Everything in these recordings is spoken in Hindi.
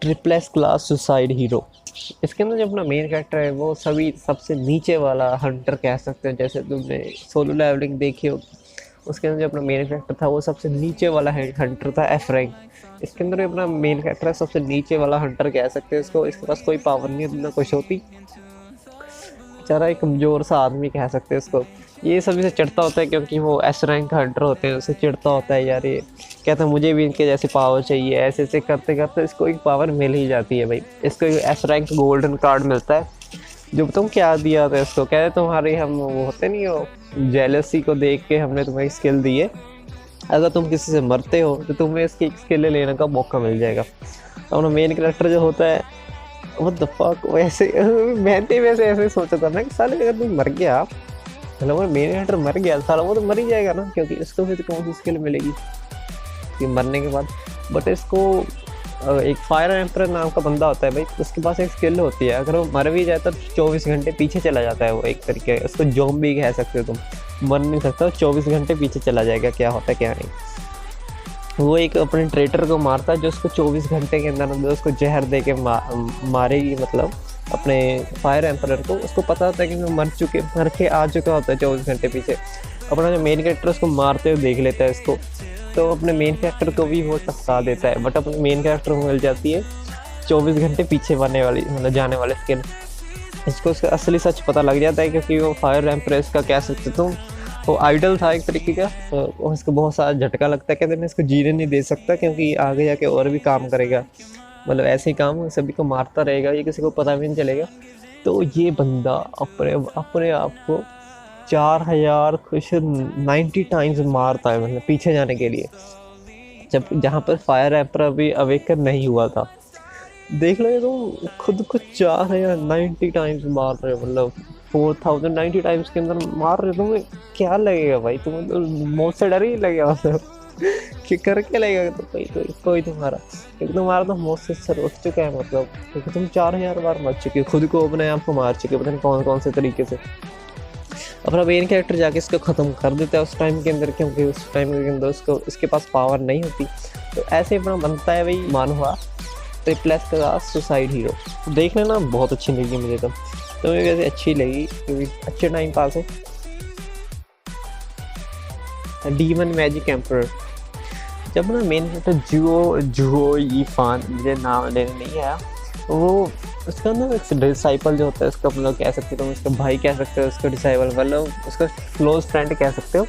Triple class suicide hero. इसके अंदर जो अपना मेन कैरेक्टर है वो सभी सबसे नीचे वाला हंटर कह सकते हो। जैसे तुमने सोलो लेवलिंग देखी हो, उसके अंदर जो अपना मेन कैरेक्टर था वो सबसे नीचे वाला हंटर था, एफ रैंक। इसके अंदर अपना मेन कैरेक्टर है सबसे नीचे वाला हंटर कह सकते हैं इसको। इसके पास कोई पावर नहीं है ना कुछ होती, बेचारा एक कमज़ोर सा आदमी कह सकते हैं इसको। ये सभी से चिढ़ता होता है क्योंकि वो एस रैंक हंटर होते हैं, उससे चिढ़ता होता है यार, ये कहता है मुझे भी इनके जैसे पावर चाहिए। ऐसे ऐसे करते करते इसको एक पावर मिल ही जाती है भाई। इसको एस रैंक गोल्डन कार्ड मिलता है। जो तुम क्या दिया था इसको, कहते तुम्हारे हम वो होते नहीं हो, जेलसी को देख के हमने तुम्हें स्किल दी है, अगर तुम किसी से मरते हो तो तुम्हें इसकी स्किल लेने का मौका मिल जाएगा। अपना मेन कैरेक्टर जो होता है व्हाट द फक, वैसे मैंने वैसे ऐसे सोचा था ना कि साले अगर तुम मर गया, मतलब वो मेन कैरेक्टर मर गया साला, वो तो मर ही जाएगा ना, क्योंकि इसको फिर कौन सी स्किल मिलेगी कि मरने के बाद। बट इसको एक फायर एम्पर नाम का बंदा होता है भाई, उसके पास एक स्किल होती है, अगर वो मर भी जाए तो 24 घंटे पीछे चला जाता है वो। एक तरीके उसको ज़ॉम्बी कह सकते हो तुम, मर नहीं सकता, 24 घंटे पीछे चला जाएगा क्या होता है क्या नहीं। वो एक अपने ट्रेटर को मारता है जो उसको 24 घंटे के अंदर अंदर उसको जहर दे के मारेगी, मतलब अपने फायर एम्पर को। उसको पता होता है कि मैं मर के आ चुका होता है 24 घंटे पीछे। अपना जो मेन कैरेक्टर उसको मारते हुए देख लेता है इसको, तो अपने मेन कैरेक्टर को भी वो टपका देता है। बट अपने मेन कैरेक्टर को मिल जाती है 24 घंटे पीछे बनने वाली, मतलब जाने वाले स्किन। इसको उसका असली सच पता लग जाता है क्योंकि वो फायर एम्प्रेस का कह सकते तुम, वो आइडल था एक तरीके का। तो उसको बहुत सारा झटका लगता है, कहते मैं इसको जीने नहीं दे सकता क्योंकि आगे जाके और भी काम करेगा, मतलब ऐसे ही काम सभी को मारता रहेगा, ये किसी को पता भी नहीं चलेगा। तो ये बंदा अपने अपने आप को 4000 कुछ 90 टाइम्स मारता है, मतलब पीछे जाने के लिए, जब जहाँ पर फायर एम्पर अभी अवेकन नहीं हुआ था। देख लो ये तुम खुद को 4090 टाइम्स मार रहे हो, मतलब 4090 टाइम्स के अंदर मार रहे हो, तुम्हें क्या लगेगा भाई? तुम्हें तो मौत से डर ही लगेगा मतलब कि करके लगेगा तो कोई तुम्हारा, क्योंकि तुम्हारा तो मौत से सर उठ चुका है, मतलब क्योंकि तुम 4000 बार मर चुके हो, खुद को अपने आप को मार चुके हो, पता नहीं कौन कौन से तरीके से। अपना मेन कैरेक्टर जाके इसको ख़त्म कर देता है उस टाइम के अंदर, क्योंकि उस टाइम के अंदर उसको इसके पास पावर नहीं होती। तो ऐसे अपना बनता है भाई मानवा ट्रिपल क्लास सुसाइड हीरो। तो देख लेना, बहुत अच्छी लगी मुझे तो मुझे वैसे अच्छी लगी क्योंकि अच्छे टाइम पास है। डीमन मैजिक एम्पर, जब ना मेन कैरेक्टर जुओ यीफान, मुझे नाम लेने नहीं आया, वो उसका ना एक डिसाइपल जो होता है उसका, मतलब कह सकते हो तुम उसका भाई कह सकते हो, उसका डिसाइपल मतलब उसका क्लोज फ्रेंड कह सकते हो,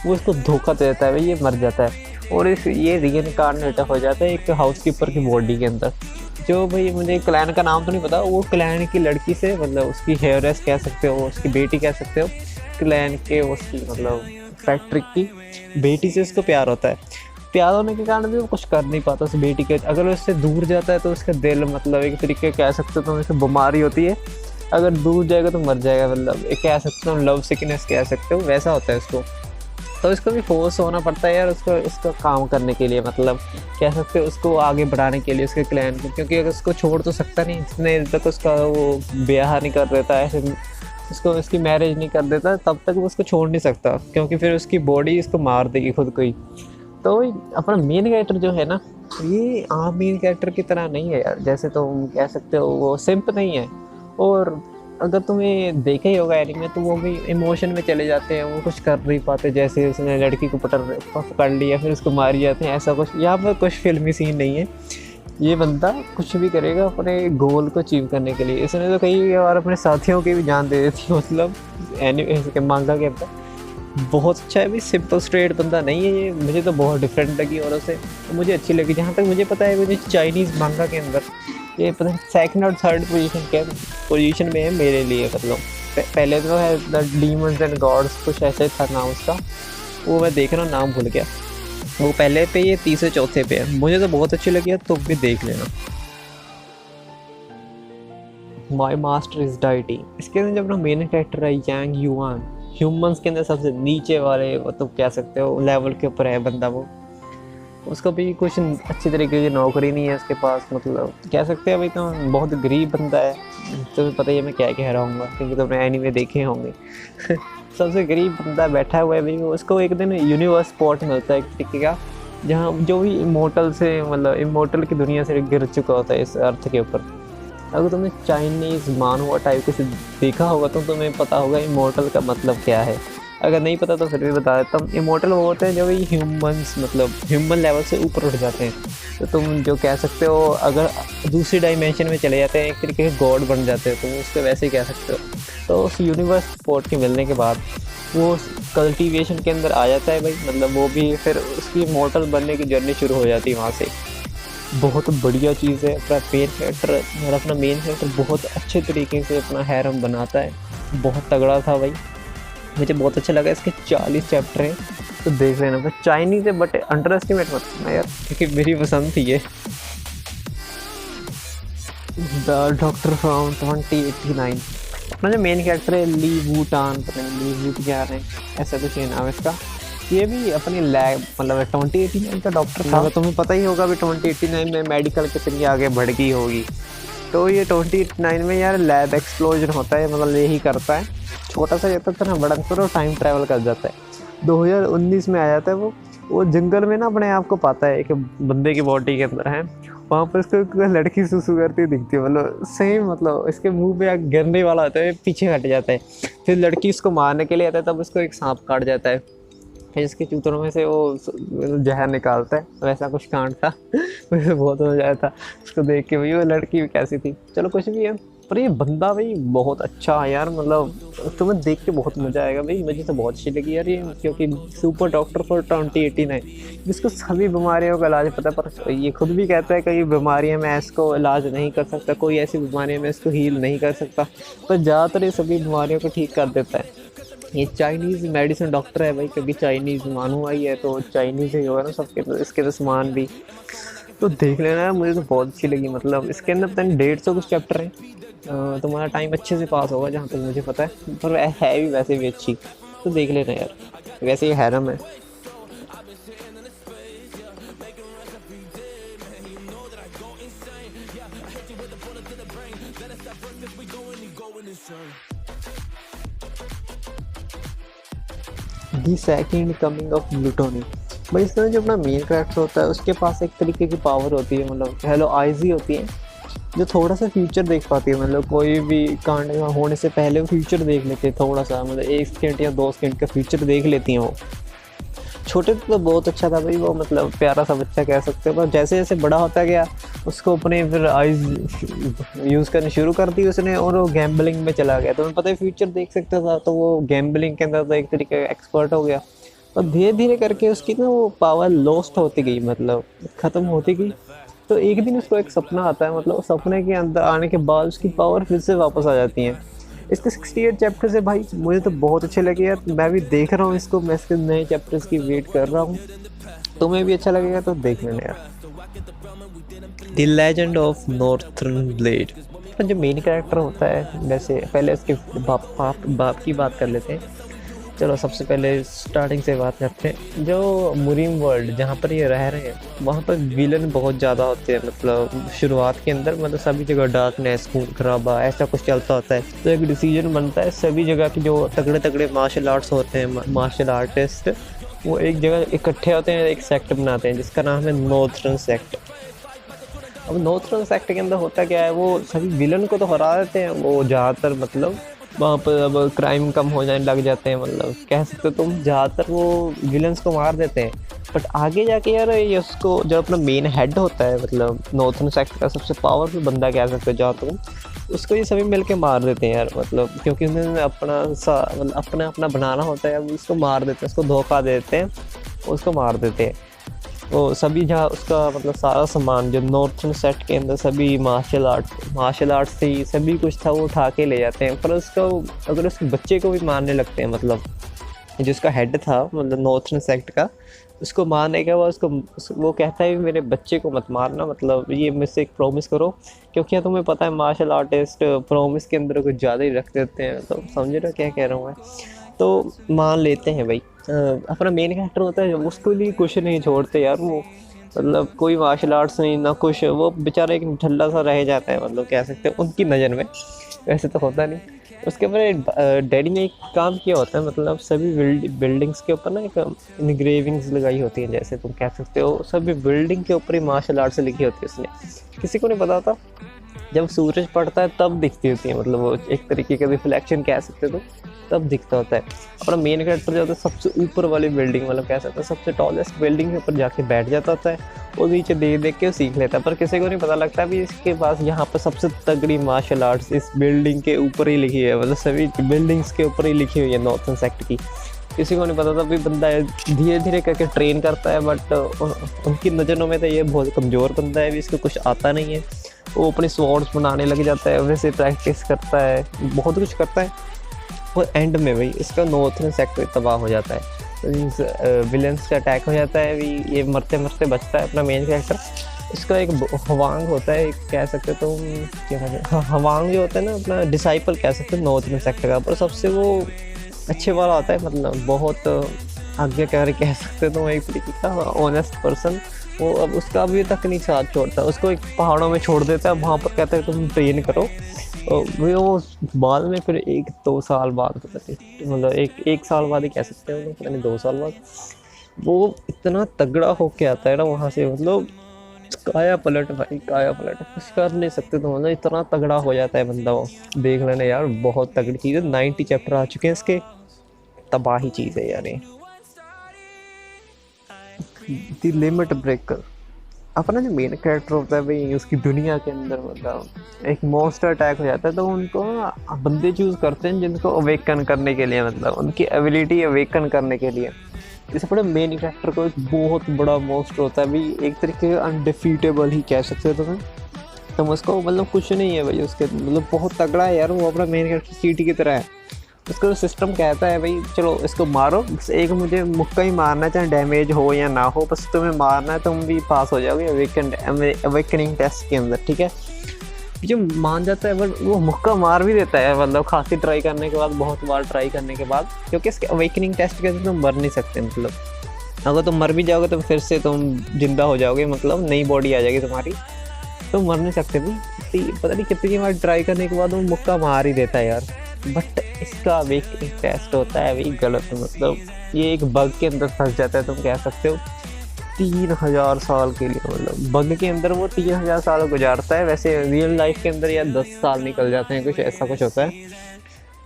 वो उसको धोखा दे देता है भाई, ये मर जाता है और ये रीइंकार्नेट हो जाता है एक हाउसकीपर की बॉडी के अंदर। जो भाई मुझे क्लैन का नाम तो नहीं पता, वो क्लैन की लड़की से, मतलब उसकी हेयरस कह सकते हो, उसकी बेटी कह सकते हो, क्लैन के उसकी मतलब पैट्रिक की बेटी से उसको प्यार होता है। प्यार होने के कारण भी वो कुछ कर नहीं पाता उस बेटी के, अगर वो उससे दूर जाता है तो उसका दिल, मतलब एक तरीके कह सकते हो तो उसे बीमारी होती है, अगर दूर जाएगा तो मर जाएगा, मतलब एक कह सकते हो लव सिकनेस कह सकते हो, वैसा होता है उसको। तो इसको भी फोर्स होना पड़ता है यार उसका काम करने के लिए, मतलब कह सकते हो उसको आगे बढ़ाने के लिए उसके क्लैन को, क्योंकि अगर उसको छोड़ तो सकता नहीं, इतने तक उसका वो ब्याह नहीं कर देता है, उसको उसकी मैरिज नहीं कर देता, तब तक वो उसको छोड़ नहीं सकता, क्योंकि फिर उसकी बॉडी इसको मार देगी खुद को ही। तो अपना मेन कैरेक्टर जो है ना, ये आम मेन कैरेक्टर की तरह नहीं है यार, जैसे तुम कह सकते हो वो सिंप नहीं है। और अगर तुम्हें देखा ही होगा एनीमे, तो वो भी इमोशन में चले जाते हैं, वो कुछ कर नहीं पाते, जैसे उसने लड़की को पकड़ लिया फिर उसको मार जाते हैं, ऐसा कुछ यहाँ पर कुछ फिल्मी सीन नहीं है। ये बंदा कुछ भी करेगा अपने गोल को अचीव करने के लिए। इसने तो कई बार अपने साथियों की भी जान दे देती है, मतलब एनीमे मांगा के अंदर। बहुत अच्छा है भाई, सिंपल स्ट्रेट बंदा नहीं है ये, मुझे तो बहुत डिफरेंट लगी और उसे तो मुझे अच्छी लगी। जहाँ तक मुझे पता है मुझे चाइनीज़ मांगा के अंदर ये पता नहीं सेकंड और थर्ड पोजीशन में है मेरे लिए, मतलब पहले तो है द डीमंस एंड गॉड्स, कुछ ऐसे था नाम उसका, वो मैं देख रहा हूँ नाम भूल गया, वो पहले पे, ये तीसरे चौथे पे है। मुझे तो बहुत अच्छी लगी है, तुम भी देख लेना। माई मास्टर इज डाइटी, इसके अंदर जब ना मेन कैरेक्टर है यांग युआन, ह्यूमंस के अंदर सबसे नीचे वाले, वो तो कह सकते हो लेवल के ऊपर है बंदा वो। उसको भी कुछ अच्छी तरीके की नौकरी नहीं है उसके पास, मतलब कह सकते हैं भाई तो बहुत गरीब बंदा है। तुम्हें पता ही है मैं क्या कह रहा हूँ, क्योंकि तुमने एनीमे देखे होंगे सबसे गरीब बंदा बैठा हुआ है भाई। उसको एक दिन यूनिवर्स स्पॉट मिलता है एक तरीके का, जहाँ जो भी इमोर्टल से मतलब इमोर्टल की दुनिया से गिर चुका होता है इस अर्थ के ऊपर। अगर तुमने चाइनीज़ मानवा टाइप कुछ देखा होगा तो तुम्हें पता होगा इमोर्टल का मतलब क्या है। अगर नहीं पता तो फिर भी बता देता हूँ। इमोर्टल वो होते हैं जो भी ह्यूमंस मतलब ह्यूमन लेवल से ऊपर उठ जाते हैं। तो तुम जो कह सकते हो अगर दूसरी डायमेंशन में चले जाते हैं, एक तरीके के गॉड बन जाते हो, तुम उसको वैसे ही कह सकते हो। तो उस यूनिवर्स सपोर्ट के मिलने के बाद वो कल्टीवेशन के अंदर आ जाता है भाई, मतलब वो भी फिर उसकी इमोर्टल बनने की जर्नी शुरू हो जाती है वहाँ से। बहुत बढ़िया चीज़ है। अपना मेन कैरेक्टर और अपना मेन कैरेक्टर बहुत अच्छे तरीके से अपना हैरम बनाता है, बहुत तगड़ा था भाई, मुझे बहुत अच्छा लगा। इसके 40 चैप्टर हैं तो देख लेना। बस चाइनीज़ है बट अंडर एस्टिमेट मत करना यार, क्योंकि मेरी पसंद थी ये। The doctor from 2089। अपना जो मेन कैरेक्टर है ली वूटान, पता नहीं ली वूट क्या है, ऐसा कुछ है नाम इसका। ये भी अपनी लैब मतलब 2089 का डॉक्टर था। तुम्हें पता ही होगा भी 2089 में मेडिकल कितनी आगे बढ़ गई होगी। तो ये 2089 में यार लैब एक्सप्लोजन होता है, मतलब यही करता है। छोटा सा रहता था ना, बड़ा तो टाइम ट्रैवल कर जाता है। 2019 में आ जाता है वो जंगल में ना अपने आप को पाता है कि बंदे की बॉडी के अंदर है। वहाँ पर इसको एक लड़की सुसु करती दिखती है, मतलब सेम, मतलब इसके मुंह पे गिरने वाला होता है, पीछे हट जाता है। फिर लड़की इसको मारने के लिए आता है, तब उसको एक सांप काट जाता है, फिर इसके चूतरों में से वो जहर निकालता है। वैसा कुछ कांड था। मुझे बहुत मजा आया था उसको देख के भाई। वो लड़की भी कैसी थी, चलो कुछ भी है, पर ये बंदा भाई बहुत अच्छा है यार, मतलब तुम्हें देख के बहुत मज़ा आएगा भाई। मुझे तो बहुत अच्छी लगी यार ये, क्योंकि सुपर डॉक्टर फॉर 2089 जिसको सभी बीमारियों का इलाज पता है। पर ये खुद भी कहता है कई बीमारियां मैं इसको इलाज नहीं कर सकता, कोई ऐसी बीमारियां मैं इसको हील नहीं कर सकता, पर ज़्यादातर ये सभी बीमारियों को ठीक कर देता है। ये चाइनीज़ मेडिसिन डॉक्टर है भाई, क्योंकि चाइनीज़ मानू आई है तो चाइनीज़ ही होगा ना सबके, तो इसके तो सामान भी तो देख लेना है। मुझे तो बहुत अच्छी लगी, मतलब इसके अंदर पता नहीं 150 कुछ चैप्टर हैं। तुम्हारा टाइम अच्छे से पास होगा जहाँ तक मुझे पता है, पर है भी वैसे भी अच्छी, तो देख लेना यार। वैसे ये हैरम है। The second coming of gluttony. भाई इसमें जो अपना मेन कैरेक्टर होता है उसके पास एक तरीके की पावर होती है, मतलब हेलो आइज ही होती है, जो थोड़ा सा फ्यूचर देख पाती है। मतलब कोई भी कांड होने से पहले वो फ्यूचर देख लेते हैं थोड़ा सा, मतलब 1 सेकंड या 2 सेकंड का फ्यूचर देख लेती हैं वो। छोटे तो बहुत अच्छा था भाई वो, मतलब प्यारा सा बच्चा कह सकते हो, पर जैसे जैसे बड़ा होता गया उसको अपने फिर आइज यूज़ करनी शुरू कर दी उसने, और वो गैम्बलिंग में चला गया। तो मैं पता है फ्यूचर देख सकता था, तो वो गैम्बलिंग के अंदर तो एक तरीके का एक्सपर्ट हो गया। और धीरे धीरे करके उसकी ना वो पावर लॉस्ट होती गई, मतलब ख़त्म होती गई। तो एक दिन उसको एक सपना आता है, मतलब सपने के अंदर आने के बाद उसकी पावर फिर से वापस आ जाती है। इसके 68 चैप्टर्स है भाई, मुझे तो बहुत अच्छे लगे यार। मैं भी देख रहा हूँ इसको, मैं इसके नए चैप्टर्स की वेट कर रहा हूँ। तुम्हें भी अच्छा लगेगा तो देख लेना यार। The legend of northern blade. जो मेन कैरेक्टर होता है, वैसे पहले इसके बाप की बात कर लेते हैं। चलो सबसे पहले स्टार्टिंग से बात करते हैं। जो मुरीम वर्ल्ड जहाँ पर ये रह रहे हैं वहाँ पर विलन बहुत ज़्यादा होते हैं, मतलब शुरुआत के अंदर मतलब सभी जगह डार्कनेस, खून खराबा ऐसा कुछ चलता होता है। तो एक डिसीजन बनता है, सभी जगह के जो तगड़े तगड़े मार्शल आर्ट्स होते हैं, मार्शल आर्टिस्ट, वो एक जगह इकट्ठे होते हैं, एक सेक्ट बनाते हैं जिसका नाम है नॉर्थर्न सेक्ट। अब नॉर्थर्न सेक्ट के अंदर होता क्या है, वो सभी विलन को तो हरा देते हैं वो ज़्यादातर, मतलब वहाँ पर अब क्राइम कम हो जाने लग जाते हैं, मतलब कह सकते हो तुम ज़्यादातर वो विलन्स को मार देते हैं। बट आगे जाके यार ये उसको जो अपना मेन हेड होता है, मतलब नॉर्थर्न सेक्ट का सबसे पावरफुल बंदा कह सकते हो जहाँ तुम, उसको ये सभी मिल के मार देते हैं यार, मतलब क्योंकि उन्होंने अपना मतलब अपना बनाना होता है, अब उसको मार देते हैं, उसको धोखा देते हैं, उसको मार देते हैं। वो सभी जहाँ उसका मतलब सारा सामान जो नॉर्थर्न सेट के अंदर सभी मार्शल आर्ट से ही सभी कुछ था वो उठा के ले जाते हैं। पर उसका अगर उसके बच्चे को भी मारने लगते हैं, मतलब जिसका हेड था मतलब नॉर्थर्न सेक्ट का, उसको मारने के बाद वो कहता है मेरे बच्चे को मत मारना, मतलब ये मुझसे एक प्रॉमिस करो, क्योंकि तुम्हें पता है मार्शल आर्टिस्ट प्रॉमिस के अंदर कुछ ज़्यादा ही रख देते हैं। तो समझ रहे हो क्या कह रहा हूँ मैं। तो मान लेते हैं भाई अपना मेन कैरेक्टर होता है, उसको लिए कुछ नहीं छोड़ते यार वो, मतलब कोई मार्शल आर्ट्स नहीं ना कुछ, वो बेचारा एक ढल्ला सा रह जाता है, मतलब कह सकते हैं उनकी नज़र में, वैसे तो होता नहीं। उसके ऊपर डैडी ने एक काम किया होता है, मतलब सभी बिल्डिंग्स के ऊपर ना एक इनग्रेविंग्स लगाई होती हैं, जैसे तुम कह सकते हो सभी बिल्डिंग के ऊपर ही मार्शल आर्ट से लिखी होती है उसने। किसी को नहीं पता था, जब सूरज पड़ता है तब दिखती होती है, मतलब वो एक तरीके का रिफ्लेक्शन कह सकते हो, तब दिखता होता है। अपना मेन कैरेक्टर जो होता है सबसे ऊपर वाली बिल्डिंग, मतलब कह सकते हैं सबसे टॉलेस्ट बिल्डिंग के ऊपर जाके बैठ जाता होता है, और नीचे देख देख के सीख लेता है। पर किसी को नहीं पता लगता भी इसके पास यहाँ पर सबसे तगड़ी मार्शल आर्ट्स इस बिल्डिंग के ऊपर ही लिखी है, मतलब सभी बिल्डिंग्स के ऊपर ही लिखी हुई है नॉर्थन सेक्टर की। किसी को नहीं पता था भी बंदा धीरे धीरे करके ट्रेन करता है, बट उनकी नज़रों में तो ये बहुत कमज़ोर बंदा है, भी इसको कुछ आता नहीं है। वो अपने स्वॉर्ड्स बनाने लग जाता है, वैसे प्रैक्टिस करता है, बहुत कुछ करता है, और एंड में भाई इसका नॉर्थन सेक्टर तबाह हो जाता है। विलेंस का अटैक हो जाता है, भी ये मरते मरते बचता है अपना मेन कैरेक्टर। इसका एक हवांग होता है, क्या कह सकते हो तुम, क्या कहते हैं, हाँ हवांग जो होता है ना अपना डिसाइपल कह सकते हो नॉर्थन सेक्टर का, पर सबसे वो अच्छे वाला होता है, मतलब बहुत आज्ञाकारी कह सकते हो तुम, एक तरीके का ऑनेस्ट पर्सन। वो अब उसका अभी तक नहीं साथ छोड़ता, उसको एक पहाड़ों में छोड़ देता है, वहाँ पर कहता है तुम ट्रेन करो। वो बाद में फिर 1-2 साल बाद पता नहीं, मतलब एक साल बाद ही कह सकते हो, पता नहीं 2 साल बाद वो इतना तगड़ा होके आता है ना वहाँ से, मतलब काया पलट भाई, काया पलट कुछ कर नहीं सकते तो, मतलब इतना तगड़ा हो जाता है बंदा। वो देख लेना यार, बहुत तगड़ी चीज़ है। 90 चैप्टर आ चुके हैं इसके, तबाही चीज़ है यार ये। द लिमिट ब्रेकर, अपना जो मेन कैरेक्टर होता है भाई, उसकी दुनिया के अंदर मतलब एक मॉन्स्टर अटैक हो जाता है, तो उनको बंदे चूज करते हैं जिनको अवेकन करने के लिए, मतलब उनकी एबिलिटी अवेकन करने के लिए। इससे बड़े मेन कैरेक्टर को एक बहुत बड़ा मॉन्स्टर होता है भाई, एक तरीके का अनडिफीटेबल ही कह सकते हो तुम्हें। तो उसको मतलब कुछ नहीं है भाई उसके, मतलब बहुत तगड़ा है यार वो, अपना मेन कैरेक्टर चीटी की तरह है। उसका सिस्टम कहता है भाई चलो इसको मारो, बस एक मुझे मुक्का ही मारना, चाहे डैमेज हो या ना हो, बस तुम्हें मारना है, तुम भी पास हो जाओगे अवेकनिंग टेस्ट के अंदर, ठीक है। जो मान जाता है बट वो मुक्का मार भी देता है, मतलब खासी ट्राई करने के बाद, बहुत बार ट्राई करने के बाद, क्योंकि इसके अवेकनिंग टेस्ट के अंदर तुम मर नहीं सकते, मतलब अगर तुम मर भी जाओगे तो फिर से तुम जिंदा हो जाओगे, मतलब नई बॉडी आ जाएगी तुम्हारी, तुम मर नहीं सकते भाई। पता नहीं कितनी बार ट्राई करने के बाद वो मुक्का मार ही देता है यार। बट इसका एक टेस्ट होता है भाई गलत, मतलब ये एक बग के अंदर फंस जाता है, तुम कह सकते हो 3000 साल के लिए, मतलब बग के अंदर वो 3000 साल गुजारता है, वैसे रियल लाइफ के अंदर या 10 साल निकल जाते हैं, कुछ ऐसा कुछ होता है।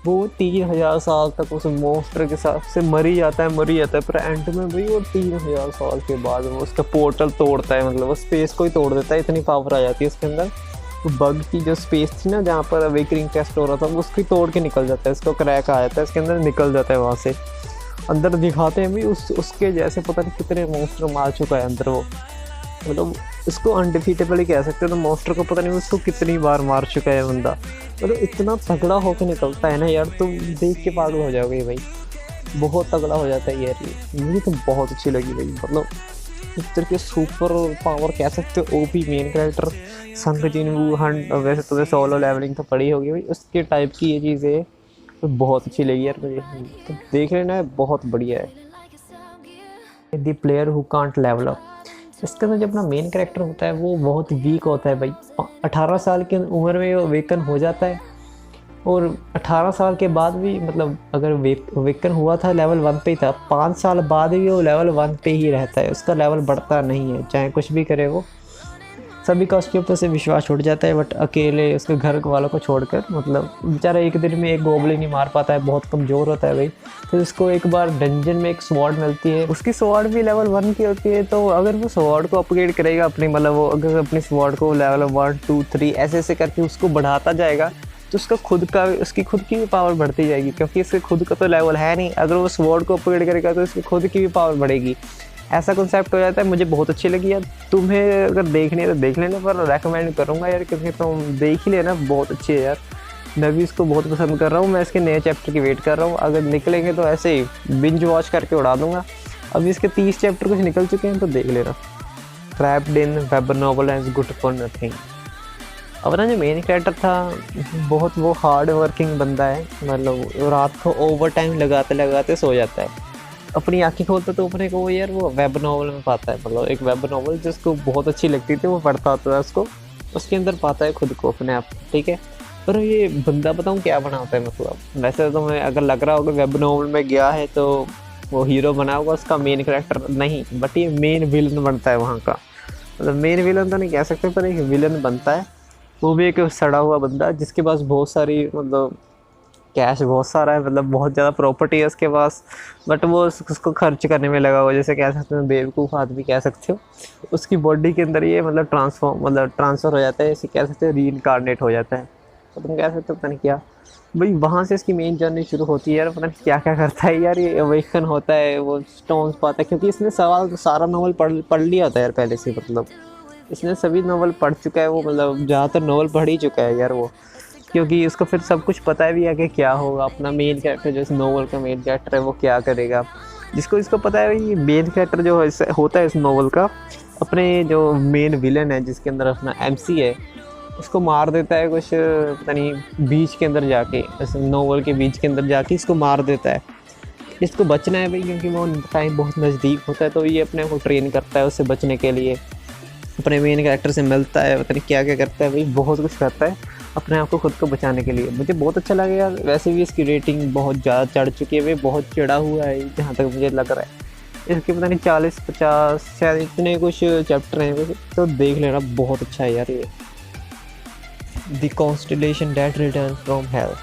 वो 3000 साल तक उस मॉन्स्टर के साथ से मरी जाता है, पर एंड में भाई वो 3000 साल के बाद वो उसका पोर्टल तोड़ता है, मतलब वो स्पेस को ही तोड़ देता है, इतनी पावर आ जाती है उसके अंदर। तो बग की जो स्पेस थी ना जहाँ पर अवेकनिंग टेस्ट हो रहा था, वो उसको तोड़ के निकल जाता है, इसको क्रैक आ जाता है, इसके अंदर निकल जाता है वहाँ से। अंदर दिखाते हैं भी उसके जैसे पता नहीं कितने मॉन्स्टर मार चुका है अंदर वो, मतलब इसको अनडिफीटेबल ही कह सकते हो। तो मॉन्स्टर को पता नहीं उसको कितनी बार मार चुका है बंदा, मतलब इतना तगड़ा होकर निकलता है ना यार, तुम देख के पागल हो जाओगे भाई, बहुत तगड़ा हो जाता है यार ये। मुझे तो बहुत अच्छी लगी भाई, मतलब इस तरह के सुपर पावर कह सकते हो, ओपी मेन कैरेक्टर संग जिनवू हंट, वैसे तो सोलो लेवलिंग तो पड़ी होगी भाई, उसके टाइप की ये चीज़ें तो बहुत अच्छी लगी यार मुझे, तो देख लेना है, बहुत बढ़िया है। The player who can't level up, इसके अंदर जो अपना मेन कैरेक्टर होता है वो बहुत वीक होता है भाई। 18 साल की उम्र में वो वेकन हो जाता है, और 18 साल के बाद भी, मतलब अगर वेकन हुआ था लेवल 1 पे ही था, 5 साल बाद भी वो लेवल 1 पे ही रहता है, उसका लेवल बढ़ता नहीं है, चाहे कुछ भी करे वो। सभी का उसके ऊपर से विश्वास उठ जाता है, बट अकेले उसके घर वालों को छोड़कर, मतलब बेचारा एक दिन में एक गोबलिन नहीं मार पाता है, बहुत कमज़ोर होता है भाई। फिर उसको एक बार डंजन में एक स्वॉर्ड मिलती है, उसकी स्वॉर्ड भी लेवल 1 की होती है, तो अगर वो स्वॉर्ड को अपग्रेड करेगा अपनी, मतलब वो अगर अपनी स्वॉर्ड को लेवल 1, 2, 3 ऐसे करके उसको बढ़ाता जाएगा, तो उसका उसकी खुद की भी पावर बढ़ती जाएगी, क्योंकि इसके खुद का तो लेवल है नहीं, अगर वो स्वॉर्ड को अपग्रेड करेगा तो इसकी खुद की भी पावर बढ़ेगी। ऐसा कॉन्सेप्ट हो जाता है, मुझे बहुत अच्छी लगी यार। तुम्हें अगर देखनी है तो देख लेना, पर रेकमेंड करूँगा यार, क्योंकि तुम देख ही लेना, बहुत अच्छी है यार। मैं भी इसको बहुत पसंद कर रहा हूँ, मैं इसके नए चैप्टर की वेट कर रहा हूँ, अगर निकलेंगे तो ऐसे ही बिंज वॉच करके उड़ा दूँगा। अभी इसके 30 चैप्टर कुछ निकल चुके हैं, तो देख लेना। Trapped in web novel as good for nothing. अपना जो मेन कैरेक्टर था बहुत वो हार्ड वर्किंग बंदा है, मतलब रात को ओवर टाइम लगाते लगाते सो जाता है, अपनी आँखें खोलता तो अपने को वो यार वो वेब नॉवल में पाता है, मतलब एक वेब नॉवल जिसको बहुत अच्छी लगती थी वो पढ़ता होता है उसको, उसके अंदर पाता है खुद को अपने आप, ठीक है। पर ये बंदा बताऊँ क्या बनाता है, मतलब वैसे तो मैं अगर लग रहा होगा वेब नॉवल में गया है तो वो हीरो बना होगा, उसका मेन कैरेक्टर नहीं, बट ये मेन विलन बनता है वहाँ का। मतलब मेन विलन तो नहीं कह सकते, पर एक विलन बनता है। वो भी एक सड़ा हुआ बंदा जिसके पास बहुत सारी, मतलब कैश बहुत सारा है, मतलब बहुत ज़्यादा प्रॉपर्टी है उसके पास, बट वो उसको खर्च करने में लगा हुआ, जैसे कह सकते हो बेवकूफ़ आदमी कह सकते हो। उसकी बॉडी के अंदर ये मतलब ट्रांसफ़र हो जाता है, जैसे कह सकते हो रीइनकार्नेट हो जाता है, तो तुम कह सकते हो पता नहीं क्या। भाई वहाँ से इसकी मेन जर्नी शुरू होती है यार, पता नहीं क्या क्या करता है यार, ये अवेकन होता है, वो स्टोन्स पाता है, क्योंकि इसने सवाल तो सारा नॉवल पढ़ लिया होता है यार पहले से, मतलब इसने सभी नॉवल पढ़ चुका है वो, मतलब ज़्यादातर नॉवल पढ़ ही चुका है यार वो, क्योंकि इसको फिर सब कुछ पता है भी है कि क्या होगा, अपना मेन कैरेक्टर जो इस नॉवल का मेन कैरेक्टर है वो क्या करेगा। जिसको इसको पता है भाई मेन कैरेक्टर जो होता है इस नॉवल का, अपने जो मेन विलन है जिसके अंदर अपना एमसी है, उसको मार देता है कुछ, पता नहीं बीच के अंदर जाके, इस नॉवल के बीच के अंदर जाके इसको मार देता है। इसको बचना है भाई, क्योंकि वो टाइम बहुत नज़दीक होता है, तो ये अपने को ट्रेन करता है उससे बचने के लिए, अपने मेन कैरेक्टर से मिलता है, पता नहीं क्या क्या करता है भाई, बहुत कुछ करता है अपने आप को खुद को बचाने के लिए। मुझे बहुत अच्छा लगा यार, वैसे भी इसकी रेटिंग बहुत ज़्यादा चढ़ चुकी है, वे बहुत चढ़ा हुआ है जहाँ तक मुझे लग रहा है। इसके पता नहीं 40-50 शायद इतने कुछ चैप्टर हैं वैसे, तो देख लेना, बहुत अच्छा है यार ये। The constellation that return from hello.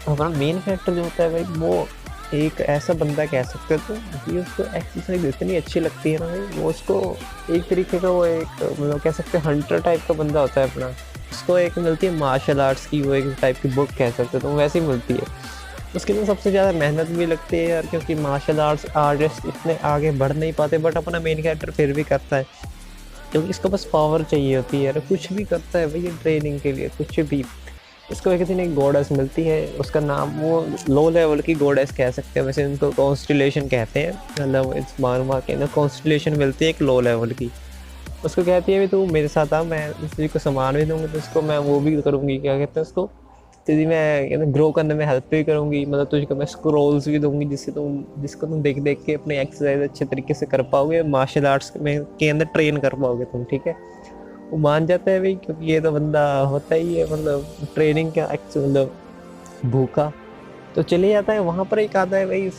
हमारा मेन कैरेक्टर जो होता है भाई, वो एक ऐसा बंदा कह सकते हो कि उसको एक्सरसाइज इतनी अच्छी लगती है ना भाई, वो उसको एक तरीके का वो एक मतलब कह सकते हैं हंटर टाइप का बंदा होता है अपना। उसको एक मिलती है मार्शल आर्ट्स की, वो एक टाइप की बुक कह सकते हो, तो वैसे ही मिलती है। उसके लिए सबसे ज़्यादा मेहनत भी लगती है यार, क्योंकि मार्शल आर्ट्स आर्टिस्ट इतने आगे बढ़ नहीं पाते, बट अपना मेन कैरेक्टर फिर भी करता है, क्योंकि इसको बस पावर चाहिए होती है यार, कुछ भी करता है भाई ट्रेनिंग के लिए, कुछ भी। इसको एक दिन एक गॉडेस मिलती है, उसका नाम वो लो लेवल की गॉडेस कह सकते हैं, वैसे उनको कॉन्स्टिलेशन कहते हैं, मतलब इस मारमा के अंदर कॉन्स्टिलेशन मिलती है एक लो लेवल की। उसको कहती है भी तू मेरे साथ आ, मैं तुझे को सामान भी दूँगी, तो उसको मैं वो भी करूँगी, क्या कहते हैं उसको, तुझे मैं ग्रो करने में हेल्प भी करूँगी, मतलब तुझको मैं स्क्रोल्स भी दूँगी जिसको तुम देख देख के अपने एक्सरसाइज अच्छे तरीके से कर पाओगे, मार्शल आर्ट्स में के अंदर ट्रेन कर पाओगे तुम, ठीक है। वो मान जाता है भाई, क्योंकि ये तो बंदा होता ही है मतलब ट्रेनिंग का मतलब भूखा, तो चले जाता है। वहाँ पर एक आता है भाई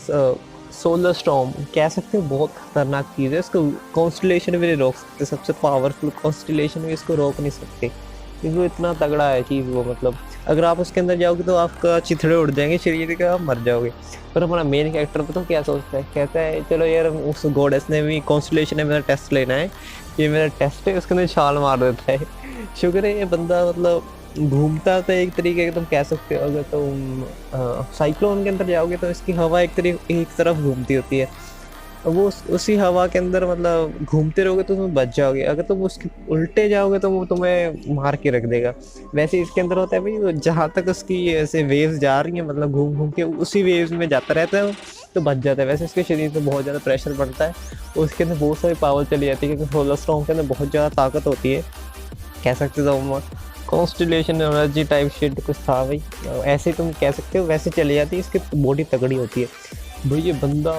सोलर स्टॉर्म कह सकते हो, बहुत खतरनाक चीज़ है, इसको कॉन्स्टलेशन भी नहीं रोक सकते, सबसे पावरफुल कॉन्स्टलेशन भी इसको रोक नहीं सकते, क्योंकि वो इतना तगड़ा है चीज़ वो, मतलब अगर आप उसके अंदर जाओगे तो आपका चिथड़े उड़ जाएंगे शरीर के, आप मर जाओगे। पर हमारा मेन कैरेक्टर तो क्या सोचता है, कहता है चलो यार उस गॉडेस ने भी कॉन्स्टलेशन है, मेरा टेस्ट लेना है, ये मेरा टेस्ट है, उसके अंदर छाल मार देता है। शुक्र है ये बंदा मतलब घूमता तो एक तरीके का तुम कह सकते हो, अगर तुम साइक्लोन के अंदर जाओगे तो इसकी हवा एक तरफ घूमती होती है, वो उसी हवा के अंदर मतलब घूमते रहोगे तो तुम बच जाओगे, अगर तुम उसके उल्टे जाओगे तो वो तुम्हें मार के रख देगा। वैसे इसके अंदर होता है भाई, जहाँ तक उसकी ऐसे वेव्स जा रही हैं, मतलब घूम घूम के उसी वेव्स में जाता रहता है वो, तो बच जाता है। वैसे इसके शरीर पे बहुत ज़्यादा प्रेशर बढ़ता है, उसके अंदर बहुत सारी पावर चली जाती है, क्योंकि सोलर स्टॉर्म के अंदर बहुत ज़्यादा ताकत होती है, कह सकते हो कॉन्स्टिलेशन एनर्जी टाइप शिट कुछ था भाई, ऐसे तुम कह सकते हो, वैसे चली जाती है, इसकी बॉडी तगड़ी होती है भाई। ये बंदा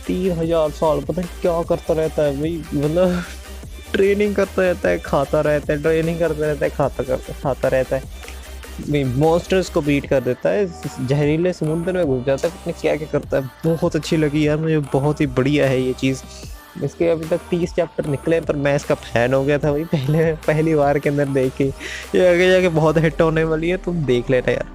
3000 साल पता नहीं क्या करता रहता है भाई, मतलब ट्रेनिंग करता रहता है, खाता रहता है, ट्रेनिंग करता रहता है, खाता रहता है भाई, मॉन्स्टर्स को बीट कर देता है, जहरीले समुद्र में घुस जाता है, पता नहीं क्या क्या करता है। बहुत अच्छी लगी यार मुझे, बहुत ही बढ़िया है ये चीज़। इसके अभी तक 30 चैप्टर निकले, पर मैं इसका फैन हो गया था भाई पहली बार के अंदर देख के, ये आगे जाके बहुत हिट होने वाली है, तुम देख लेना यार।